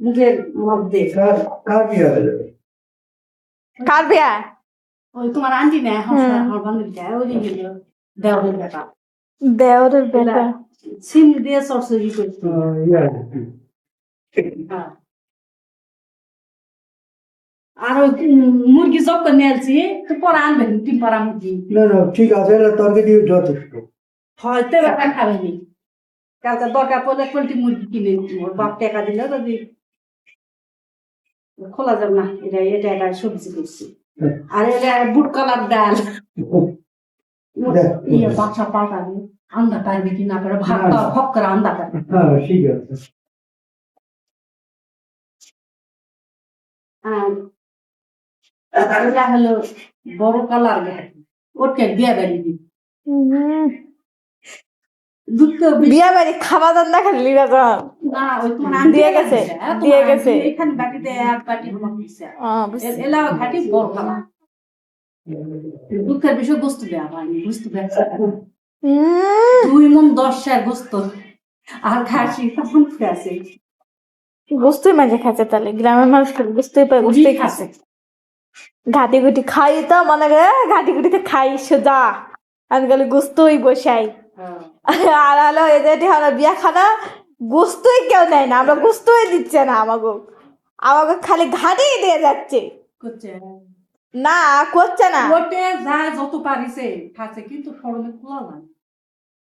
মুখের মধ্যে কার বিয়ে হয়ে যাবে? কার বিয়া? ওই তোমার আন্টি না আমার বান্ধবীটা ওই গেল দেওয়ারের বেটা দেওরের বেটা। সিম দিয়ে সরসরি করছে। আর ওই মুরগি জব করে নিয়ে আসছি তো পরে আনবেন তিন পাড়া মুরগি। না না ঠিক আছে, এটা তরকারি যথেষ্ট। হয়তো ব্যাপার খাবেনি কালকে দরকার পড়লে পোল্ট্রি মুরগি কিনে ওর বাপ টাকা দিলে যদি খোলা যাবে না। এটা এটা একটা সবজি করছি আর এটা বুট কলার ডাল ইয়ে বাচ্চা পাল্টাবে আন্দা পারবে কি না পারে ভাতটা হক করে আন্দা পারবে। হ্যাঁ ঠিক আছে। এটা হলো বড় কালার ঘাট ওকে বিয়া বাড়ি দিই দুঃখ বিয়া বাড়ি খাওয়া দাওয়া না খালি লিবা কর। না ওই তোমার দিয়ে গেছে, দিয়ে গেছে। এখানে বাটিতে এক বাটি আমার দিছে বুঝছি। এলা ঘাটি বড় কালার দুঃখের বিষয় বস্তু দেয়া হয়নি বুঝতে পারছি 2 মণ 10 শের বস্তু আর খাসি তখন আছে বুঝতেই মাঝে খাচ্ছে তাহলে গ্রামের মানুষ বুঝতেই পারে বুঝতেই খাচ্ছে ঘাটি গুটি খাই তো মনে করে ঘাটি গুটিতে খাই সোজা আজকাল গুস্তই বসাই আর হলো এদের হলো বিয়া খানা গুস্তই কেউ নেয় না আমরা গুস্তই দিচ্ছে না আমাকে খালি ঘাটি দিয়ে যাচ্ছে করছে না করছে না ওটে যা যত পারিছে খাচ্ছে কিন্তু ফরমে খোলা না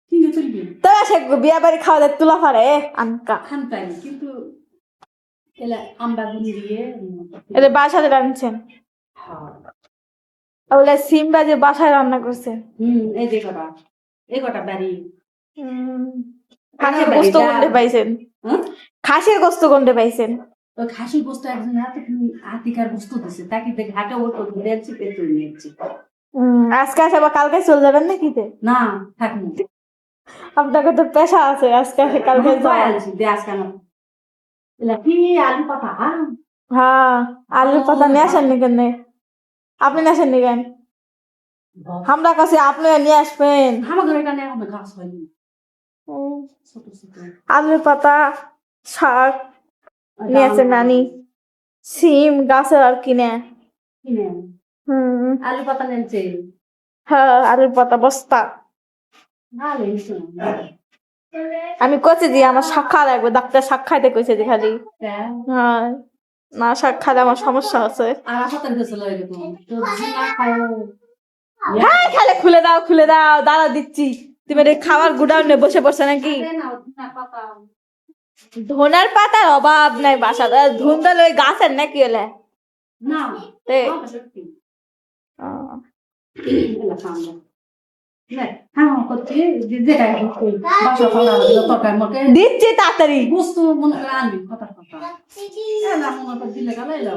কিনে তুলবি তো সে বিয়া বাড়ি খাওয়া দাওয়া তুলা পারে আনকা খান পাই কিন্তু এলা আম্বা গুন দিয়ে এটা বাসাতে রাঁধছেন ওগুলা সিম বাজে বাসায় রান্না করছে এই যে কটা এই কটা বাড়ি খাসির গোস্ত কোনটা পাইছেন খাসির গোস্ত কোনটা পাইছেন ওই খাসির গোস্ত একজন হাতে আতিকার গোস্ত দিছে তাকে দেখে ঘাটে ওঠো দেখছি পেট্রোল নিয়েছি আজকে আসে আবার কালকে চলে যাবেন নাকিতে না থাকবো আপনাকে তো পেশা আছে আজকে আসে কালকে আলছি দে আজকে আমার এলা কি আলু পাতা হ্যাঁ আলুর পাতা নিয়ে আসেন নি কেন আপনি নিয়ে আসেন নি কেন আমরা কাছে আপনি নিয়ে আসবেন আমাদের এখানে এখন গাছ হয়নি ছোট ছোট আলুর পাতা শাক নিয়ে আসেন নানি সিম গাছের আর কিনে কিনে আলু পাতা নেনছে হ্যাঁ আলুর পাতা বস্তা ভালো হয়েছে আমি কইছি যে আমার শাক খাওয়া লাগবে ডাক্তার শাক খাইতে কইছে যে খালি হ্যাঁ না শাক খাইলে আমার সমস্যা আছে আর হাতের কাছে লয়ে গেল তো না খাও হ্যাঁ খালে খুলে দাও দাদা দিচ্ছি তুমি এই খাবার গুডাউনে বসে বসে নাকি ধনের পাতার অভাব নাই বাসাতে ধুন্দল ওই গাছের নাকি হলে না তে দিচ্ছি তাড়াতাড়ি বস্তু মনে করে আনবি কথা কথা মনে করে দিলে গেল